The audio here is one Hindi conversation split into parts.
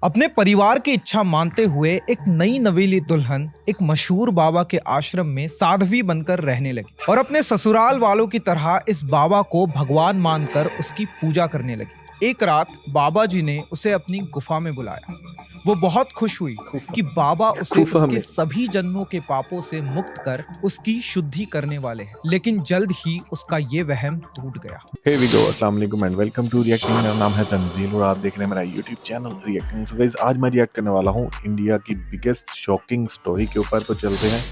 अपने परिवार की इच्छा मानते हुए एक नई नवेली दुल्हन एक मशहूर बाबा के आश्रम में साध्वी बनकर रहने लगी और अपने ससुराल वालों की तरह इस बाबा को भगवान मानकर उसकी पूजा करने लगी। एक रात बाबा जी ने उसे अपनी गुफा में बुलाया। वो बहुत खुश हुई कि बाबा उसे गुफा उसके में। सभी जन्मों के पापों से मुक्त कर उसकी शुद्धि करने वाले हैं, लेकिन जल्द ही उसका ये वहम टूट गया। हे वी गो, अस्सलाम वालेकुम एंड वेलकम टू रिएक्टिंग। मेरा नाम है तंजील और आप देख रहे हैं मेरा YouTube channel reacting. So guys, आज मैं रिएक्ट करने वाला हूँ इंडिया की बिगेस्ट शॉकिंग स्टोरी के ऊपर। तो चलते हैं,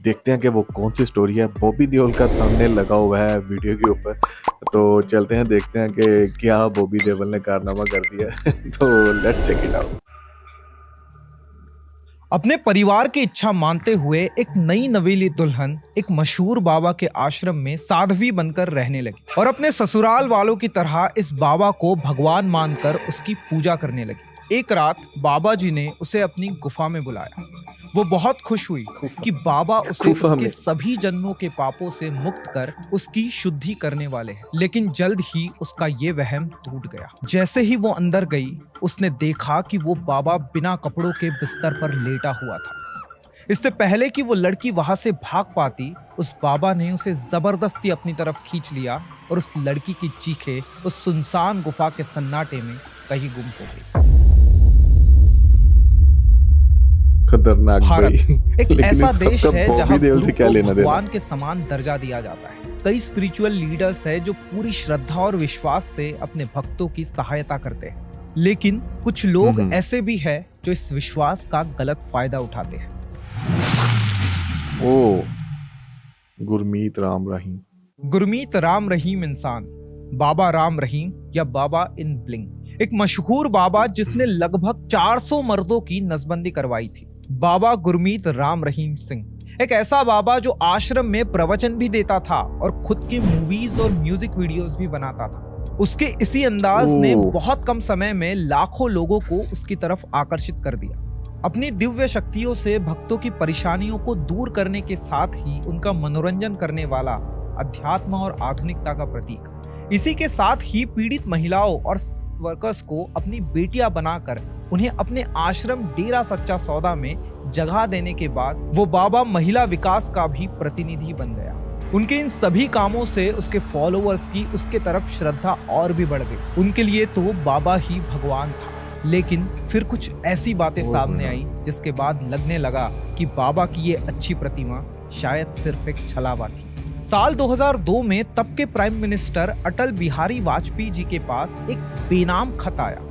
देखते हैं कि वो कौन सी स्टोरी है। बॉबी देओल का थंबनेल लगा हुआ है वीडियो के ऊपर, तो चलते हैं देखते हैं कि क्या बॉबी देओल ने कारनामा कर दिया है। तो लेट्स चेक इट आउट। अपने परिवार की इच्छा मानते हुए एक नई नवेली दुल्हन एक मशहूर बाबा के आश्रम में साध्वी बनकर रहने लगी और अपने ससुराल वालों की तरह इस बाबा को भगवान मानकर उसकी पूजा करने लगी। एक रात बाबा जी ने उसे अपनी गुफा में बुलाया। वो बहुत खुश हुई कि बाबा उसे गुफा उसके में। सभी जन्मों के पापों से मुक्त कर उसकी शुद्धि करने वाले हैं, लेकिन जल्द ही उसका ये वहम टूट गया। जैसे ही वो अंदर गई, उसने देखा कि वो बाबा बिना कपड़ों के बिस्तर पर लेटा हुआ था। इससे पहले कि वो लड़की वहां से भाग पाती, उस बाबा ने उसे जबरदस्ती अपनी तरफ खींच लिया और उस लड़की की चीखें उस सुनसान गुफा के सन्नाटे में कहीं गुम हो गई। खतरनाक भारत भाई। एक लेकिन ऐसा इस देश सबका है बॉबी जहां देओल गुरु से क्या को लेना देना। भगवान के समान दर्जा दिया जाता है। कई स्पिरिचुअल लीडर्स हैं जो पूरी श्रद्धा और विश्वास से अपने भक्तों की सहायता करते हैं, लेकिन कुछ लोग ऐसे भी हैं जो इस विश्वास का गलत फायदा उठाते हैं। ओ, गुरमीत राम रहीम। गुरमीत राम रहीम इंसान, बाबा राम रहीम या बाबा इन ब्लिंग, एक मशहूर बाबा जिसने लगभग 400 मर्दों की नसबंदी करवाई थी। बाबा गुरमीत राम रहीम सिंह एक ऐसा बाबा जो आश्रम में प्रवचन भी देता था और खुद की मूवीज और म्यूजिक वीडियोस भी बनाता था। उसके इसी अंदाज ने बहुत कम समय में लाखों लोगों को उसकी तरफ आकर्षित कर दिया। अपनी दिव्य शक्तियों से भक्तों की परेशानियों को दूर करने के साथ ही उनका मनोरंजन करने वाला अध्यात्म और आधुनिकता का प्रतीक। इसी के साथ ही पीड़ित महिलाओं और वर्कर्स को अपनी बेटियां बनाकर उन्हें अपने आश्रम डेरा सच्चा सौदा में जगह देने के बाद वो बाबा महिला विकास का भी प्रतिनिधि बन गया। उनके इन सभी कामों से उसके फॉलोअर्स की उसके तरफ श्रद्धा और भी बढ़ गई। उनके लिए तो बाबा ही भगवान था। लेकिन फिर कुछ ऐसी बातें सामने आई जिसके बाद लगने लगा कि बाबा की ये अच्छी प्रतिमा शायद सिर्फ एक छलावा थी। साल 2002 में तब के प्राइम मिनिस्टर अटल बिहारी वाजपेयी जी के पास एक बेनाम खत आया।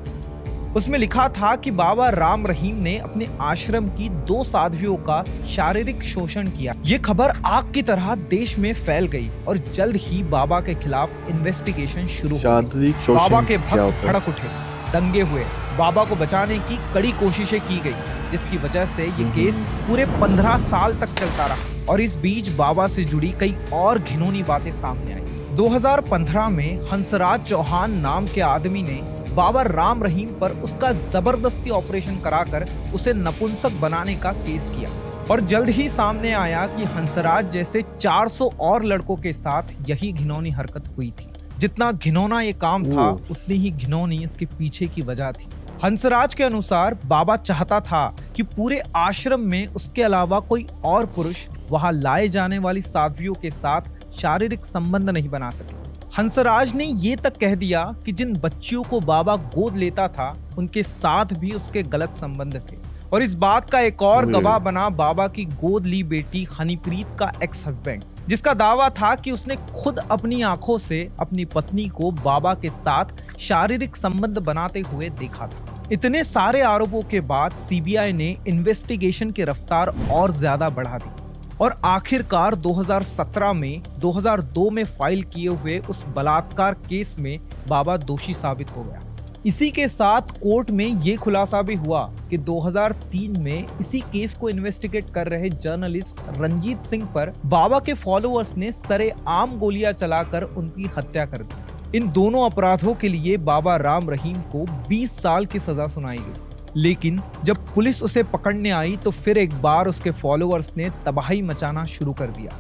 उसमें लिखा था कि बाबा राम रहीम ने अपने आश्रम की 2 साध्वियों का शारीरिक शोषण किया। ये खबर आग की तरह देश में फैल गई और जल्द ही बाबा के खिलाफ इन्वेस्टिगेशन शुरू हो गई। बाबा के भक्त भड़क उठे, दंगे हुए, बाबा को बचाने की कड़ी कोशिशें की गई, जिसकी वजह से ये केस पूरे 15 साल तक चलता रहा। और इस बीच बाबा से जुड़ी कई और घिनौनी बातें सामने आई। 2015 में हंसराज चौहान नाम के आदमी ने बाबा राम रहीम पर उसका जबरदस्ती ऑपरेशन कराकर उसे नपुंसक बनाने का केस किया। और जल्द ही सामने आया कि हंसराज जैसे 400 और लड़कों के साथ यही घिनौनी हरकत हुई थी। जितना घिनौना ये काम था, उतनी ही घिनौनी इसके पीछे की वजह थी। हंसराज के अनुसार बाबा चाहता था कि पूरे आश्रम में उसके अलावा कोई और पुरुष वहां लाए जाने वाली साध्वियों के साथ शारीरिक संबंध नहीं बना सके। हंसराज ने ये तक कह दिया कि जिन बच्चियों को बाबा गोद लेता था, उनके साथ भी उसके गलत संबंध थे। और इस बात का एक और गवाह बना बाबा की गोद ली बेटी हनीप्रीत का एक्स हस्बैंड, जिसका दावा था कि उसने खुद अपनी आंखों से अपनी पत्नी को बाबा के साथ शारीरिक संबंध बनाते हुए देखा था। इतने सारे आरोपों के बाद सीबीआई ने इन्वेस्टिगेशन की रफ्तार और ज्यादा बढ़ा दी और आखिरकार 2017 में 2002 में फाइल किए हुए उस बलात्कार केस में बाबा दोषी साबित हो गया। इसी के साथ कोर्ट में ये खुलासा भी हुआ कि 2003 में इसी केस को इन्वेस्टिगेट कर रहे जर्नलिस्ट रंजीत सिंह पर बाबा के फॉलोअर्स ने सरेआम गोलियां चलाकर उनकी हत्या कर दी। इन दोनों अपराधों के लिए बाबा राम रहीम को 20 साल की सजा सुनाई गई। लेकिन जब पुलिस उसे पकड़ने आई तो फिर एक बार उसके फॉलोअर्स ने तबाही मचाना शुरू कर दिया।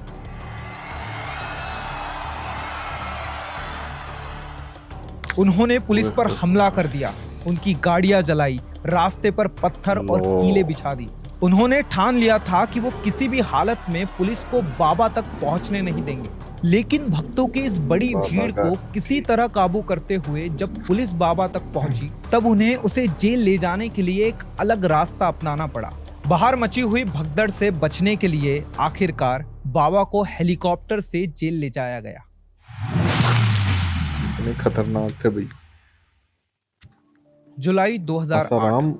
उन्होंने पुलिस पर हमला कर दिया, उनकी गाड़ियां जलाई, रास्ते पर पत्थर और लो। कीले बिछा दी। उन्होंने ठान लिया था कि वो किसी भी हालत में पुलिस को बाबा तक पहुंचने नहीं देंगे। लेकिन भक्तों की इस बड़ी बाबा भीड़ का को किसी तरह काबू करते हुए जब पुलिस बाबा तक पहुंची, तब उन्हें उसे जेल ले जाने के लिए एक अलग रास्ता अपनाना पड़ा। बाहर मची हुई भगदड़ से बचने के लिए आखिरकार बाबा को हेलीकॉप्टर से जेल ले जाया गया। इतने खतरनाक थे भाई। जुलाई 2008 आसाराम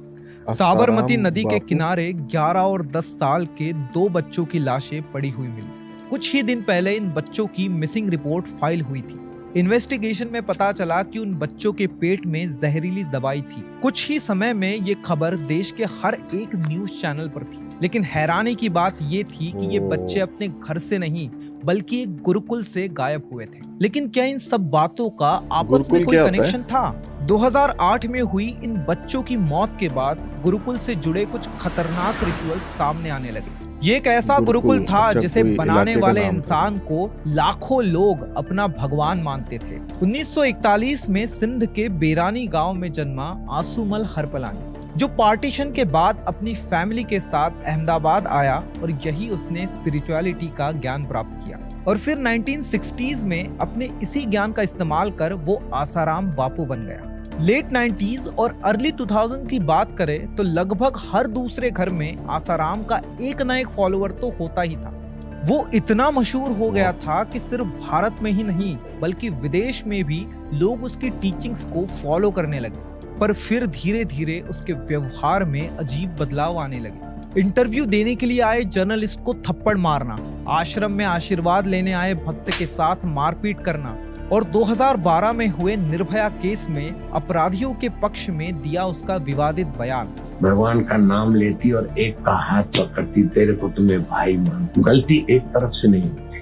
साबरमती नदी के बापू। किनारे 11 और 10 साल के 2 बच्चों की लाशें पड़ी हुई मिली। कुछ ही दिन पहले इन बच्चों की मिसिंग रिपोर्ट फाइल हुई थी। इन्वेस्टिगेशन में पता चला कि उन बच्चों के पेट में जहरीली दवाई थी। कुछ ही समय में ये खबर देश के हर एक न्यूज चैनल पर थी। लेकिन हैरानी की बात ये थी कि ये बच्चे अपने घर से नहीं बल्कि एक गुरुकुल से गायब हुए थे। लेकिन क्या इन सब बातों का आपस गुरुकुल में कोई क्या होता है? कनेक्शन था? 2008 में हुई इन बच्चों की मौत के बाद गुरुकुल से जुड़े कुछ खतरनाक रिचुअल्स सामने आने लगे। ये एक ऐसा गुरुकुल था अच्छा, जिसे कोई बनाने इलाके का वाले नाम था। इंसान को लाखों लोग अपना भगवान मानते थे। 1941 में सिंध के बेरानी गांव में जन्मा आसूमल हरपलानी, जो पार्टीशन के बाद अपनी फैमिली के साथ अहमदाबाद आया और यही उसने स्पिरिचुअलिटी का ज्ञान प्राप्त किया। और फिर 1960s में अपने इसी ज्ञान का इस्तेमाल कर वो आसाराम बापू बन गया। लेट 90s और अर्ली 2000 की बात करें तो लगभग हर दूसरे घर में आसाराम का एक ना एक फॉलोअर तो होता ही था। वो इतना मशहूर हो गया था कि सिर्फ भारत में ही नहीं बल्कि विदेश में भी लोग उसकी टीचिंग्स को फॉलो करने लगे। पर फिर धीरे धीरे उसके व्यवहार में अजीब बदलाव आने लगे। इंटरव्यू देने के लिए आए जर्नलिस्ट को थप्पड़ मारना, आश्रम में आशीर्वाद लेने आए भक्त के साथ मारपीट करना और 2012 में हुए निर्भया केस में अपराधियों के पक्ष में दिया उसका विवादित बयान। भगवान का नाम लेती और एक का हाथ पकड़ती, तेरे को तुम्हें भाई मानती, गलती एक तरफ से नहीं होती।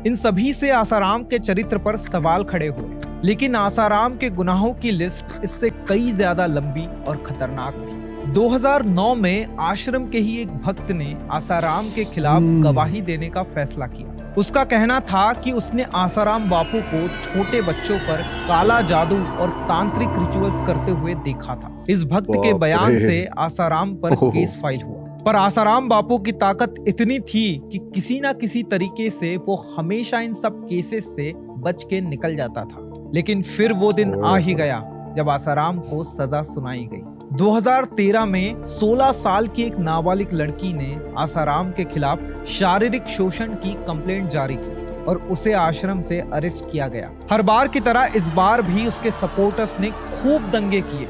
इन सभी से आसाराम के चरित्र पर सवाल खड़े हुए, लेकिन आसाराम के गुनाहों की लिस्ट इससे कई ज्यादा लंबी और खतरनाक थी। 2009 में आश्रम के ही एक भक्त ने आसाराम के खिलाफ गवाही देने का फैसला किया। उसका कहना था कि उसने आसाराम बापू को छोटे बच्चों पर काला जादू और तांत्रिक रिचुअल्स करते हुए देखा था। इस भक्त के बाप बयान रे। से आसाराम पर ओह। केस फाइल हुआ, पर आसाराम बापू की ताकत इतनी थी कि किसी ना किसी तरीके से वो हमेशा इन सब केसेस से बच के निकल जाता था। लेकिन फिर वो दिन आ ही गया जब आसाराम को सजा सुनाई गई। 2013 में 16 साल की एक नाबालिग लड़की ने आसाराम के खिलाफ शारीरिक शोषण की कंप्लेंट जारी की और उसे आश्रम से अरेस्ट किया गया। हर बार की तरह इस बार भी उसके सपोर्टर्स ने खूब दंगे किए,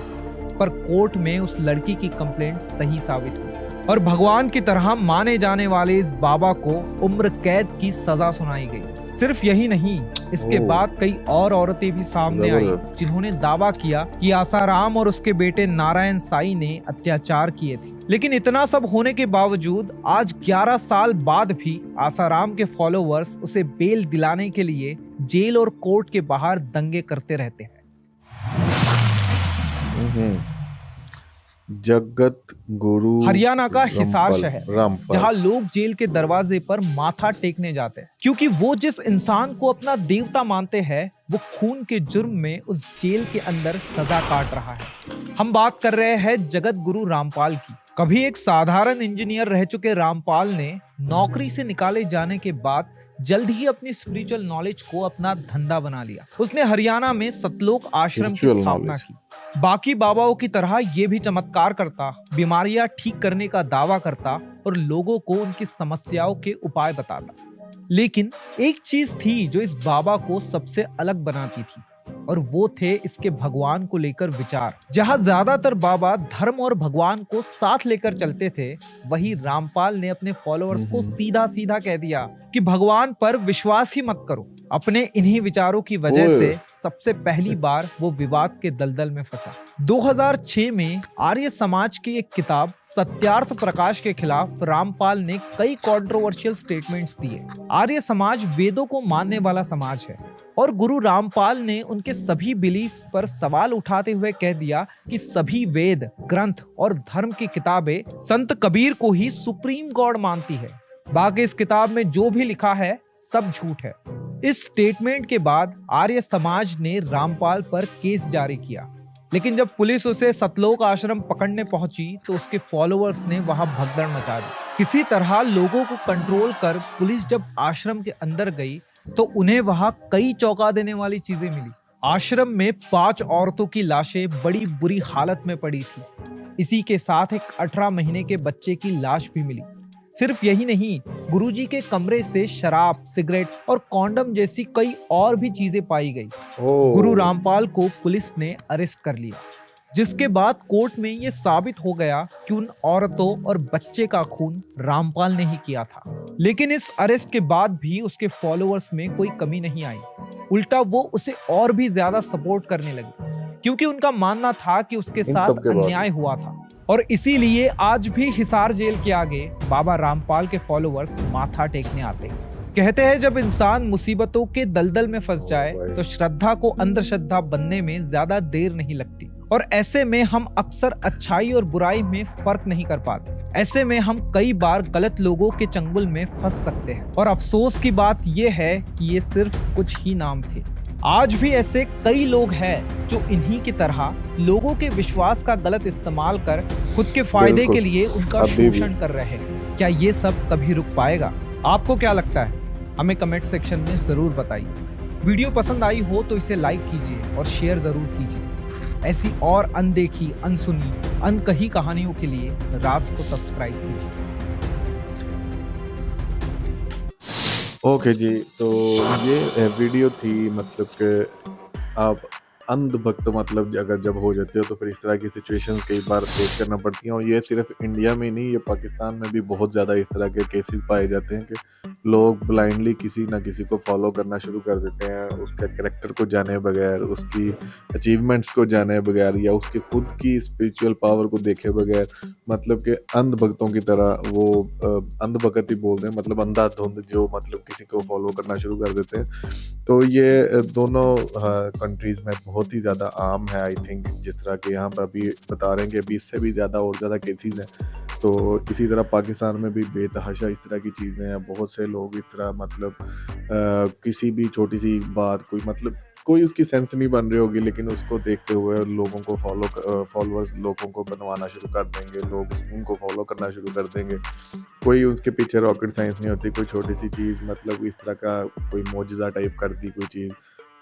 पर कोर्ट में उस लड़की की कंप्लेंट सही साबित हुई और भगवान की तरह माने जाने वाले इस बाबा को उम्र कैद की सजा सुनाई गई। सिर्फ यही नहीं, इसके बाद कई और औरतें भी सामने आई जबरदस्त। जिन्होंने दावा किया कि आसाराम और उसके बेटे नारायण साई ने अत्याचार किए थे। लेकिन इतना सब होने के बावजूद आज 11 साल बाद भी आसाराम के फॉलोअर्स उसे बेल दिलाने के लिए जेल और कोर्ट के बाहर दंगे करते रहते हैं। जगत गुरु हरियाणा का हिसार रामपाल- शहर, रामपाल। जहां लोग जेल के दरवाजे पर माथा टेकने जाते हैं क्योंकि वो जिस इंसान को अपना देवता मानते हैं वो खून के जुर्म में उस जेल के अंदर सजा काट रहा है। हम बात कर रहे हैं जगत गुरु रामपाल की। कभी एक साधारण इंजीनियर रह चुके रामपाल ने नौकरी से निकाले जाने के बाद जल्द ही अपनी स्पिरिचुअल नॉलेज को अपना धंधा बना लिया। उसने हरियाणा में सतलोक आश्रम की Spiritual स्थापना knowledge। की। बाकी बाबाओं की तरह ये भी चमत्कार करता, बीमारियां ठीक करने का दावा करता और लोगों को उनकी समस्याओं के उपाय बताता। लेकिन एक चीज थी जो इस बाबा को सबसे अलग बनाती थी और वो थे इसके भगवान को लेकर विचार। जहां ज्यादातर बाबा धर्म और भगवान को साथ लेकर चलते थे, वही रामपाल ने अपने फॉलोअर्स को सीधा सीधा कह दिया कि भगवान पर विश्वास ही मत करो। अपने इन्हीं विचारों की वजह ओए। से सबसे पहली बार वो विवाद के दलदल में फंसा। 2006 में आर्य समाज की एक किताब सत्यार्थ प्रकाश के खिलाफ रामपाल ने कई कंट्रोवर्शियल स्टेटमेंट्स दिए। आर्य समाज वेदों को मानने वाला समाज है और गुरु रामपाल ने उनके सभी बिलीफ्स पर सवाल उठाते हुए कह दिया कि सभी वेद, ग्रंथ और धर्म की किताबें संत कबीर को ही सुप्रीम गॉड मानती है। बाकी इस किताब में जो भी लिखा है सब झूठ है। इस स्टेटमेंट के बाद आर्य समाज ने रामपाल पर केस जारी किया लेकिन जब पुलिस उसे सतलोक आश्रम पकड़ने पहुंची तो उसके फॉलोअर्स ने वहां भगदड़ मचा दी। किसी तरह लोगों को कंट्रोल कर पुलिस जब आश्रम के अंदर गई तो उन्हें वहां कई चौंका देने वाली चीजें मिली। आश्रम में 5 औरतों की लाशें बड़ी बुरी हालत में पड़ी थी। इसी के साथ एक 18 महीने के बच्चे की लाश भी मिली। सिर्फ यही नहीं, गुरुजी के कमरे से शराब, सिगरेट और कॉन्डम जैसी कई और भी चीजें पाई गई। गुरु रामपाल को पुलिस ने अरेस्ट कर लिया, जिसके बाद कोर्ट में ये साबित हो गया कि उन औरतों और बच्चे का खून रामपाल ने ही किया था। लेकिन इस अरेस्ट के बाद भी उसके फॉलोअर्स में कोई कमी नहीं आई। उल्टा वो उसे और भी ज्यादा सपोर्ट करने लगे, क्योंकि उनका मानना था कि उसके साथ अन्याय हुआ था। और इसीलिए आज भी हिसार जेल के आगे बाबा रामपाल के फॉलोअर्स माथा टेकने आते हैं। कहते हैं जब इंसान मुसीबतों के दलदल में फंस जाए तो श्रद्धा को अंधश्रद्धा बनने में ज्यादा देर नहीं लगती। और ऐसे में हम अक्सर अच्छाई और बुराई में फर्क नहीं कर पाते। ऐसे में हम कई बार गलत लोगों के चंगुल में फंस सकते हैं। और अफसोस की बात यह है कि ये सिर्फ कुछ ही नाम थे। आज भी ऐसे कई लोग हैं जो इन्हीं की तरह लोगों के विश्वास का गलत इस्तेमाल कर खुद के फायदे के लिए उनका शोषण कर रहे हैं। क्या ये सब कभी रुक पाएगा? आपको क्या लगता है? हमें कमेंट सेक्शन में जरूर बताइए। वीडियो पसंद आई हो तो इसे लाइक कीजिए और शेयर जरूर कीजिए। ऐसी और अनदेखी, अनसुनी, अनकही कहानियों के लिए राज को सब्सक्राइब कीजिए। ओके जी, तो ये वीडियो थी मतलब कि आप अंधभक्त मतलब अगर जब हो जाते हो तो फिर इस तरह की सिचुएशंस कई बार फेस करना पड़ती हैं। और ये सिर्फ इंडिया में नहीं, ये पाकिस्तान में भी बहुत ज़्यादा इस तरह के केसेस पाए जाते हैं कि लोग ब्लाइंडली किसी ना किसी को फॉलो करना शुरू कर देते हैं, उसका कैरेक्टर को जाने बगैर, उसकी अचीवमेंट्स को जाने बगैर या उसकी खुद की स्पिरिचुअल पावर को देखे बगैर, मतलब कि अंधभक्तों की तरह वो अंधभक्त ही बोलते हैं, मतलब अंधाधुंध जो मतलब किसी को फॉलो करना शुरू कर देते हैं। तो ये दोनों कंट्रीज़ में बहुत ही ज़्यादा आम है। आई थिंक जिस तरह के यहाँ पर अभी बता रहे हैं कि अभी इससे भी ज़्यादा और ज़्यादा केसेस हैं। तो इसी तरह पाकिस्तान में भी बेतहाशा इस तरह की चीज़ें हैं। बहुत से लोग इस तरह मतलब किसी भी छोटी सी बात कोई उसकी सेंस नहीं बन रही होगी, लेकिन उसको देखते हुए लोगों को फॉलोअर्स लोगों को बनवाना शुरू कर देंगे, लोग उनको फॉलो करना शुरू कर देंगे। कोई उसके पीछे रॉकेट साइंस नहीं होती, कोई छोटी सी चीज़ मतलब इस तरह का कोई मौजज़ा टाइप कर दी कोई चीज़,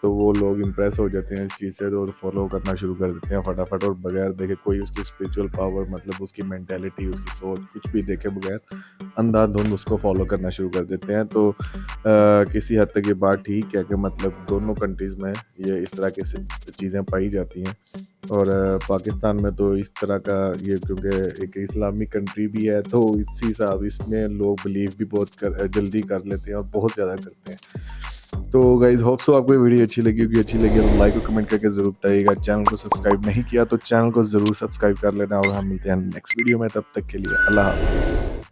तो वो लोग इम्प्रेस हो जाते हैं इस चीज़ से और फॉलो करना शुरू कर देते हैं फटाफट, और बगैर देखे कोई उसकी स्पिरिचुअल पावर मतलब उसकी मेंटालिटी, उसकी सोच कुछ भी देखे बगैर अंधाधुंध उसको फॉलो करना शुरू कर देते हैं। तो किसी हद तक ये बात ठीक है कि मतलब दोनों कंट्रीज़ में ये इस तरह की चीज़ें पाई जाती हैं। और पाकिस्तान में तो इस तरह का ये क्योंकि एक इस्लामिक कंट्री भी है, तो इसी हिसाब इसमें लोग बिलीव भी बहुत जल्दी कर लेते हैं और बहुत ज़्यादा करते हैं। तो गाइज होप सो आपको वीडियो अच्छी लगी होगी। अच्छी लगी तो लाइक और कमेंट करके जरूर बताइएगा। चैनल को सब्सक्राइब नहीं किया तो चैनल को ज़रूर सब्सक्राइब कर लेना और हम मिलते हैं नेक्स्ट वीडियो में। तब तक के लिए अल्लाह हाफ़िज़।